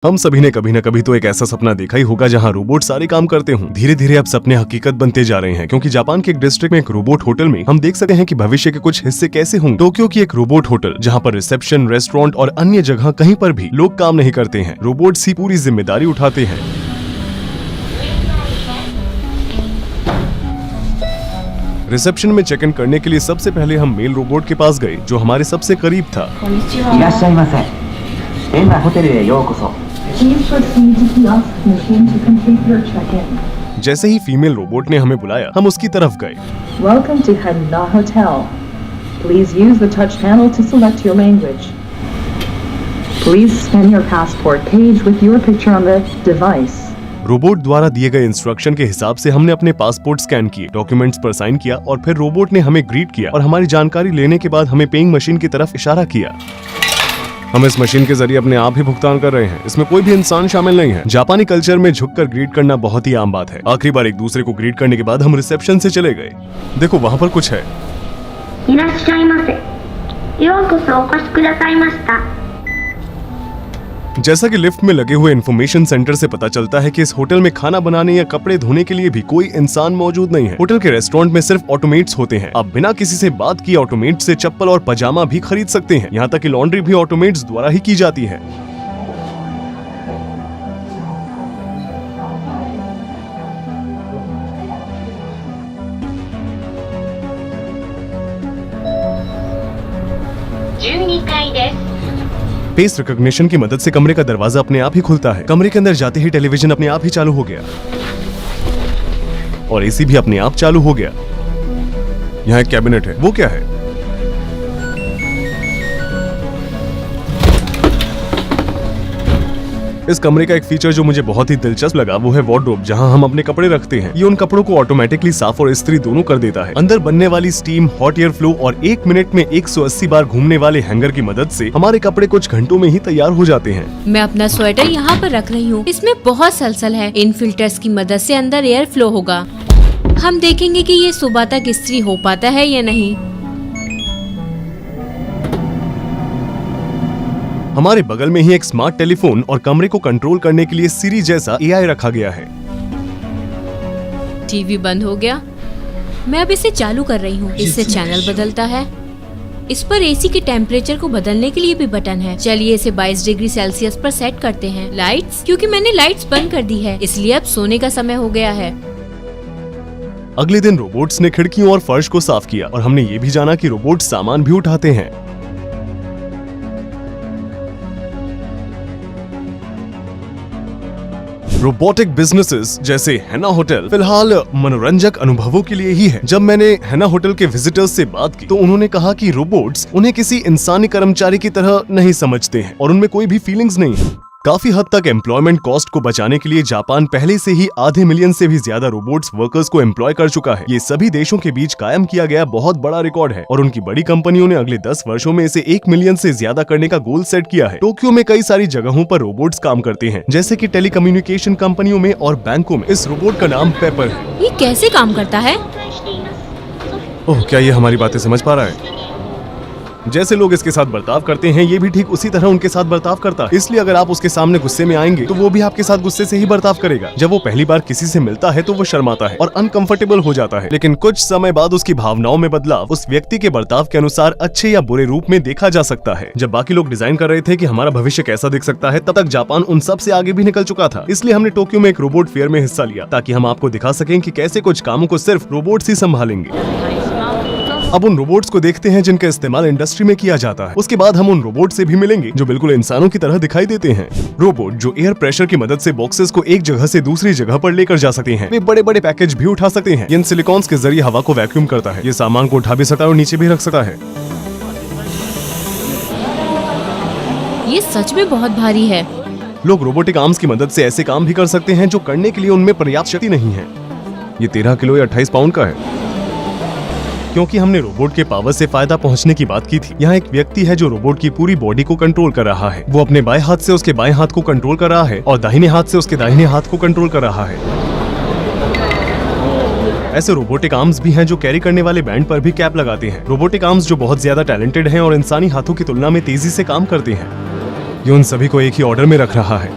हम सभी ने कभी न कभी तो एक ऐसा सपना देखा ही होगा जहां रोबोट सारे काम करते हों। धीरे धीरे अब सपने हकीकत बनते जा रहे हैं, क्योंकि जापान के एक डिस्ट्रिक्ट में एक रोबोट होटल में हम देख सकते हैं कि भविष्य के कुछ हिस्से कैसे होंगे। टोक्यो की एक रोबोट होटल जहां पर रिसेप्शन, रेस्टोरेंट और अन्य जगह कहीं पर भी लोग काम नहीं करते हैं, रोबोट्स ही पूरी जिम्मेदारी उठाते हैं। रिसेप्शन में चेक इन करने के लिए सबसे पहले हम मेल रोबोट के पास गए, जो हमारे सबसे करीब था। जैसे ही फीमेल रोबोट ने हमें बुलाया, हम उसकी तरफ गए। Welcome to Hanna Hotel. Please use the touch panel to select your language. Please scan your passport page with your picture on the device. Robot द्वारा दिए गए इंस्ट्रक्शन के हिसाब से हमने अपने पासपोर्ट स्कैन किए, डॉक्यूमेंट्स पर साइन किया और फिर रोबोट ने हमें ग्रीट किया और हमारी जानकारी लेने के बाद हमें पेइंग मशीन की तरफ इशारा किया। हम इस मशीन के जरिए अपने आप ही भुगतान कर रहे हैं, इसमें कोई भी इंसान शामिल नहीं है। जापानी कल्चर में झुककर ग्रीट करना बहुत ही आम बात है। आखिरी बार एक दूसरे को ग्रीट करने के बाद हम रिसेप्शन से चले गए। देखो वहाँ पर कुछ है। जैसा कि लिफ्ट में लगे हुए इंफॉर्मेशन सेंटर से पता चलता है कि इस होटल में खाना बनाने या कपड़े धोने के लिए भी कोई इंसान मौजूद नहीं है। होटल के रेस्टोरेंट में सिर्फ ऑटोमेट्स होते हैं। आप बिना किसी से बात किए ऑटोमेट से चप्पल और पजामा भी खरीद सकते हैं। यहाँ तक कि लॉन्ड्री भी ऑटोमेट्स द्वारा ही की जाती है। फेस रिकॉग्निशन की मदद से कमरे का दरवाजा अपने आप ही खुलता है। कमरे के अंदर जाते ही टेलीविजन अपने आप ही चालू हो गया और एसी भी अपने आप चालू हो गया। यहाँ एक कैबिनेट है, वो क्या है? इस कमरे का एक फीचर जो मुझे बहुत ही दिलचस्प लगा वो है वार्डरोब, जहां हम अपने कपड़े रखते हैं। ये उन कपड़ों को ऑटोमेटिकली साफ और इस्त्री दोनों कर देता है। अंदर बनने वाली स्टीम, हॉट एयर फ्लो और 1 मिनट में 180 बार घूमने वाले हैंगर की मदद से हमारे कपड़े कुछ घंटों में ही तैयार हो जाते हैं। मैं अपना स्वेटर यहाँ पर रख रही हूँ। इसमें बहुत सलसल है। इन फिल्टर्स की मदद से अंदर एयर फ्लो होगा। हम देखेंगे कि ये सुबह तक इस्त्री हो पाता है या नहीं। हमारे बगल में ही एक स्मार्ट टेलीफोन और कमरे को कंट्रोल करने के लिए सिरी जैसा एआई रखा गया है। टीवी बंद हो गया। मैं अब इसे चालू कर रही हूँ। इससे चैनल बदलता है। इस पर एसी के टेम्परेचर को बदलने के लिए भी बटन है। चलिए इसे 22 डिग्री सेल्सियस पर सेट करते हैं। लाइट्स, क्योंकि मैंने लाइट्स बंद कर दी है, इसलिए अब सोने का समय हो गया है। अगले दिन रोबोट्स ने खिड़कियों और फर्श को साफ किया और हमने ये भी जाना कि रोबोट सामान भी उठाते हैं। रोबोटिक बिजनेसेस जैसे हैना होटल फिलहाल मनोरंजक अनुभवों के लिए ही है। जब मैंने हैना होटल के विजिटर्स से बात की तो उन्होंने कहा कि रोबोट्स उन्हें किसी इंसानी कर्मचारी की तरह नहीं समझते हैं और उनमें कोई भी फीलिंग्स नहीं है। काफी हद तक एम्प्लॉयमेंट कॉस्ट को बचाने के लिए जापान पहले से ही आधे मिलियन से भी ज्यादा रोबोट्स वर्कर्स को एम्प्लॉय कर चुका है। ये सभी देशों के बीच कायम किया गया बहुत बड़ा रिकॉर्ड है और उनकी बड़ी कंपनियों ने अगले 10 वर्षों में इसे 1 मिलियन से ज्यादा करने का गोल सेट किया है। टोक्यो में कई सारी जगहों पर रोबोट्स काम करते हैं, जैसे कि टेलीकम्युनिकेशन कंपनियों में और बैंकों में। इस रोबोट का नाम पेपर है। ये कैसे काम करता है? ओह, क्या ये हमारी बातें समझ पा रहा है? जैसे लोग इसके साथ बर्ताव करते हैं, ये भी ठीक उसी तरह उनके साथ बर्ताव करता है। इसलिए अगर आप उसके सामने गुस्से में आएंगे तो वो भी आपके साथ गुस्से से ही बर्ताव करेगा। जब वो पहली बार किसी से मिलता है तो वो शर्माता है और अनकंफर्टेबल हो जाता है, लेकिन कुछ समय बाद उसकी भावनाओं में बदलाव उस व्यक्ति के बर्ताव के अनुसार अच्छे या बुरे रूप में देखा जा सकता है। जब बाकी लोग डिजाइन कर रहे थे कि हमारा भविष्य कैसा दिख सकता है, तब तक जापान उन सब से आगे भी निकल चुका था। इसलिए हमने टोक्यो में एक रोबोट फेयर में हिस्सा लिया, ताकि हम आपको दिखा सकें कि कैसे कुछ कामों को सिर्फ रोबोट्स ही संभालेंगे। अब उन रोबोट्स को देखते हैं जिनका इस्तेमाल इंडस्ट्री में किया जाता है। उसके बाद हम उन रोबोट से भी मिलेंगे जो बिल्कुल इंसानों की तरह दिखाई देते हैं। रोबोट जो एयर प्रेशर की मदद से बॉक्सेस को एक जगह से दूसरी जगह पर लेकर जा सकते हैं। वे बड़े बड़े पैकेज भी उठा सकते हैं। इन सिलिकॉन्स के जरिए हवा को वैक्यूम करता है। ये सामान को उठा भी सकता है और नीचे भी रख सकता है। ये सच में बहुत भारी है। लोग रोबोटिक आर्म्स की मदद से ऐसे काम भी कर सकते हैं जो करने के लिए उनमें पर्याप्त शक्ति नहीं है। ये 13 किलो या 28 पाउंड का है। क्योंकि हमने रोबोट के पावर से फायदा पहुंचने की बात की थी, यहाँ एक व्यक्ति है जो रोबोट की पूरी बॉडी को कंट्रोल कर रहा है। वो अपने बाएं हाथ से उसके बाएं हाथ को कंट्रोल कर रहा है और दाहिने हाथ से उसके दाहिने हाथ को कंट्रोल कर रहा है। ऐसे रोबोटिक आर्म्स भी हैं जो कैरी करने वाले बैंड पर भी कैप लगाते हैं। रोबोटिक आर्म्स जो बहुत ज्यादा टैलेंटेड हैं और इंसानी हाथों की तुलना में तेजी से काम करते हैं। ये उन सभी को एक ही ऑर्डर में रख रहा है।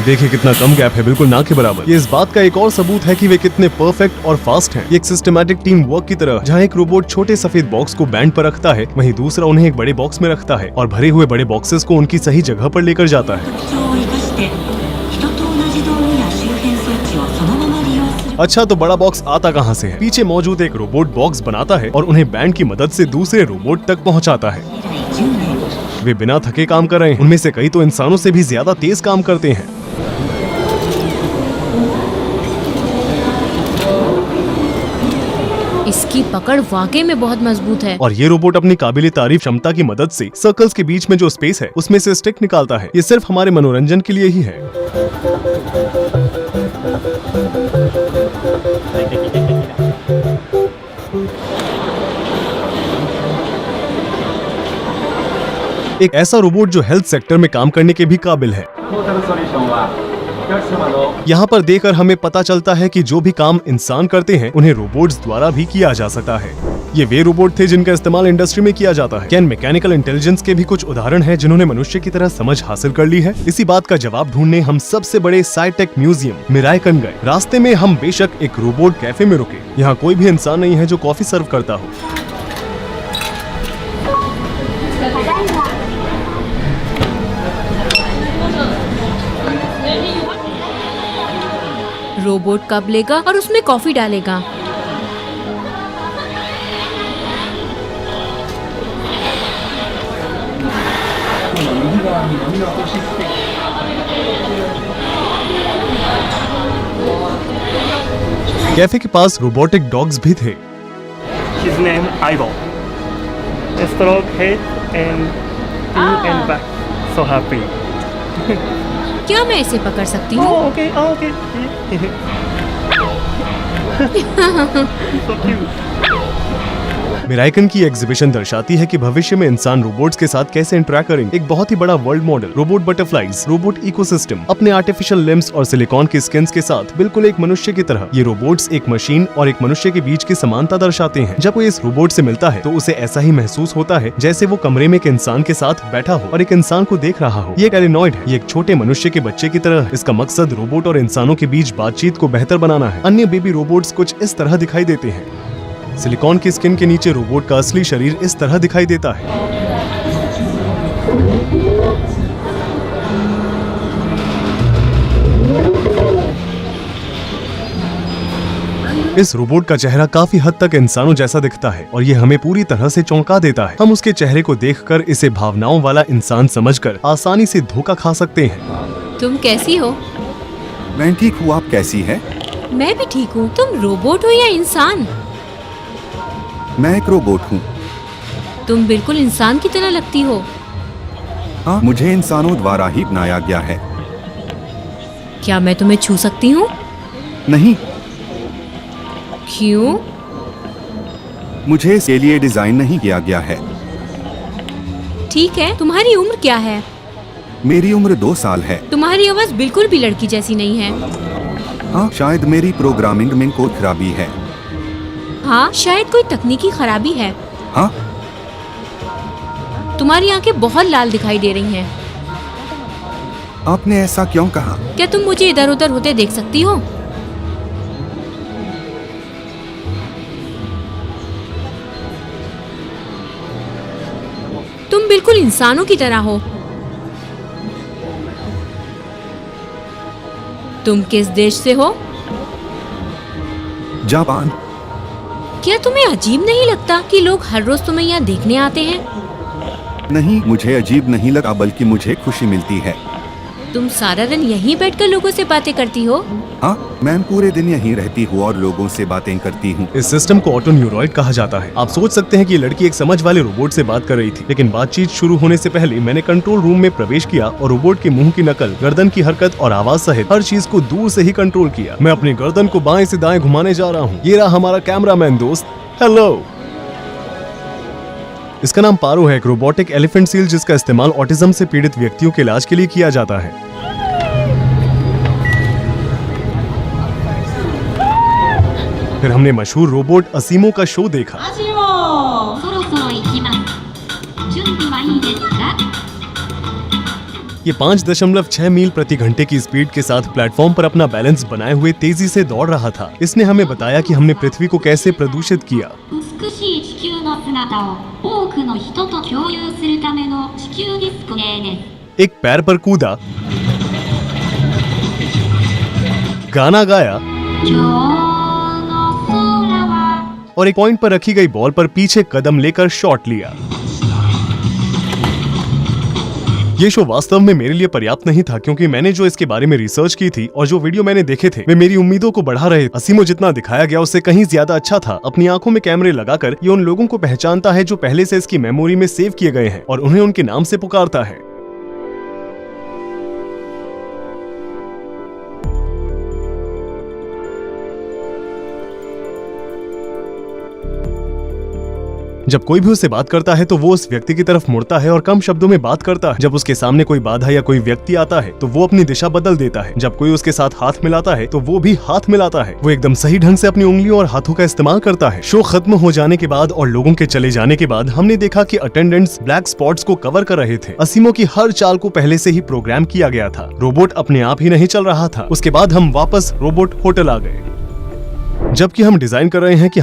देखिए कितना कम गैप है, बिल्कुल ना के बराबर। ये इस बात का एक और सबूत है कि वे कितने परफेक्ट और फास्ट हैं। ये एक सिस्टमैटिक टीम वर्क की तरह, जहाँ एक रोबोट छोटे सफेद बॉक्स को बैंड पर रखता है, वहीं दूसरा उन्हें एक बड़े बॉक्स में रखता है और भरे हुए बड़े बॉक्सेस को उनकी सही जगह पर लेकर जाता है। 特徴を生かして人と同じ道具や周辺装置をそのまま利用する अच्छा, तो बड़ा बॉक्स आता कहाँ से है? पीछे मौजूद एक रोबोट बॉक्स बनाता है और उन्हें बैंड की मदद से दूसरे रोबोट तक पहुँचाता है। 以来10年 वे बिना थके काम कर रहे हैं। उनमें से कई तो इंसानों से भी ज्यादा तेज काम करते हैं। इसकी पकड़ वाकई में बहुत मजबूत है। और ये रोबोट अपनी काबिल तारीफ क्षमता की मदद से सर्कल्स के बीच में जो स्पेस है उसमें से स्टिक निकालता है। ये सिर्फ हमारे मनोरंजन के लिए ही है। एक ऐसा रोबोट जो हेल्थ सेक्टर में काम करने के भी काबिल है। यहाँ पर देखकर हमें पता चलता है कि जो भी काम इंसान करते हैं उन्हें रोबोट्स द्वारा भी किया जा सकता है। ये वे रोबोट थे जिनका इस्तेमाल इंडस्ट्री में किया जाता है। क्या इन मैकेनिकल इंटेलिजेंस के भी कुछ उदाहरण हैं जिन्होंने मनुष्य की तरह समझ हासिल कर ली है? इसी बात का जवाब ढूंढने हम सबसे बड़े साइटेक म्यूजियम मिराइकन गए। रास्ते में हम बेशक एक रोबोट कैफे में रुके। यहाँ कोई भी इंसान नहीं है जो कॉफी सर्व करता हो। रोबोट कप लेगा और उसमें कॉफी डालेगा। कैफे के पास रोबोटिक डॉग्स भी थे। His name Ivo. Stroke head and two and back. So happy. क्या मैं इसे पकड़ सकती हूँ? Oh, okay, oh, okay. So cute. मिराइकन की एग्जीबिशन दर्शाती है कि भविष्य में इंसान रोबोट्स के साथ कैसे इंटरेक्ट करेंगे। एक बहुत ही बड़ा world model, robot butterflies, robot ecosystem अपने आर्टिफिशियल लिम्स और सिलिकॉन के स्किन्स के साथ बिल्कुल एक मनुष्य की तरह। ये रोबोट्स एक मशीन और एक मनुष्य के बीच की समानता दर्शाते हैं। जब कोई इस रोबोट से मिलता है तो उसे ऐसा ही महसूस होता है जैसे वो कमरे में एक इंसान के साथ बैठा हो और एक इंसान को देख रहा हो। ये एक एलिनॉइड है। ये एक छोटे मनुष्य के बच्चे की तरह। इसका मकसद रोबोट और इंसानों के बीच बातचीत को बेहतर बनाना है। अन्य बेबी रोबोट्स कुछ इस तरह दिखाई देते हैं। सिलिकॉन की स्किन के नीचे रोबोट का असली शरीर इस तरह दिखाई देता है। इस रोबोट का चेहरा काफी हद तक इंसानों जैसा दिखता है और ये हमें पूरी तरह से चौंका देता है। हम उसके चेहरे को देखकर इसे भावनाओं वाला इंसान समझकर आसानी से धोखा खा सकते हैं। तुम कैसी हो? मैं ठीक हूँ, आप कैसी हैं? मैं भी ठीक हूँ। तुम रोबोट हो या इंसान? मैं एक रोबोट हूँ। तुम बिल्कुल इंसान की तरह लगती हो। हाँ, मुझे इंसानों द्वारा ही बनाया गया है। क्या मैं तुम्हें छू सकती हूँ? नहीं, क्यों? मुझे इसके लिए डिजाइन नहीं किया गया है। ठीक है, तुम्हारी उम्र क्या है? मेरी उम्र 2 साल है। तुम्हारी आवाज बिल्कुल भी लड़की जैसी नहीं है। हाँ, शायद मेरी प्रोग्रामिंग में कोई खराबी है। हाँ, शायद कोई तकनीकी खराबी है। हाँ, तुम्हारी आंखें बहुत लाल दिखाई दे रही हैं। आपने ऐसा क्यों कहा? क्या तुम मुझे इधर उधर होते देख सकती हो? तुम बिल्कुल इंसानों की तरह हो। तुम किस देश से हो? जापान। क्या तुम्हें अजीब नहीं लगता कि लोग हर रोज तुम्हें यहाँ देखने आते हैं? नहीं, मुझे अजीब नहीं लगा, बल्कि मुझे खुशी मिलती है। तुम सारा दिन यहीं बैठकर लोगों से बातें करती हो? हाँ, मैं पूरे दिन यहीं रहती हूँ और लोगों से बातें करती हूँ। इस सिस्टम को ऑटो न्यूरॉइड कहा जाता है। आप सोच सकते हैं कि ये लड़की एक समझ वाले रोबोट से बात कर रही थी, लेकिन बातचीत शुरू होने से पहले मैंने कंट्रोल रूम में प्रवेश किया और रोबोट के मुंह की नकल, गर्दन की हरकत और आवाज सहित हर चीज को दूर से ही कंट्रोल किया। मैं अपनी गर्दन को बाएं से दाएं घुमाने जा रहा हूँ। ये रहा हमारा कैमरामैन दोस्त। हेलो। इसका नाम पारो है, एक रोबोटिक एलिफेंट सील जिसका इस्तेमाल ऑटिज्म से पीड़ित व्यक्तियों के इलाज के लिए किया जाता है। फिर हमने मशहूर रोबोट असीमो का शो देखा। そろそろ行きます。準備はいいですか？ ये 5.6 मील प्रति घंटे की स्पीड के साथ प्लेटफॉर्म पर अपना बैलेंस बनाए हुए तेजी से दौड़ रहा था। इसने हमें बताया कि हमने पृथ्वी को कैसे प्रदूषित किया। 美しい地球の姿を多くの人と共有するための地球ディスプレイです。 एक पैर पर कूदा, गाना गाया 今日の空は और एक पॉइंट पर रखी गई बॉल पर पीछे कदम लेकर शॉट लिया। ये शो वास्तव में मेरे लिए पर्याप्त नहीं था, क्योंकि मैंने जो इसके बारे में रिसर्च की थी और जो वीडियो मैंने देखे थे वे मेरी उम्मीदों को बढ़ा रहे। असीमो जितना दिखाया गया उससे कहीं ज्यादा अच्छा था। अपनी आंखों में कैमरे लगाकर ये उन लोगों को पहचानता है जो पहले से इसकी मेमोरी में सेव किए गए हैं और उन्हें उनके नाम से पुकारता है। जब कोई भी उससे बात करता है तो वो उस व्यक्ति की तरफ मुड़ता है और कम शब्दों में बात करता है। जब उसके सामने कोई बाधा या कोई व्यक्ति आता है तो वो अपनी दिशा बदल देता है। जब कोई उसके साथ हाथ मिलाता है तो वो भी हाथ मिलाता है। वो एकदम सही ढंग से अपनी उंगलियों और हाथों का इस्तेमाल करता है। शो खत्म हो जाने के बाद और लोगों के चले जाने के बाद हमने देखा कि अटेंडेंट्स ब्लैक स्पॉट्स को कवर कर रहे थे। असीमो की हर चाल को पहले से ही प्रोग्राम किया गया था। रोबोट अपने आप ही नहीं चल रहा था। उसके बाद हम वापस रोबोट होटल आ गए। जबकि हम डिजाइन कर रहे हैं कि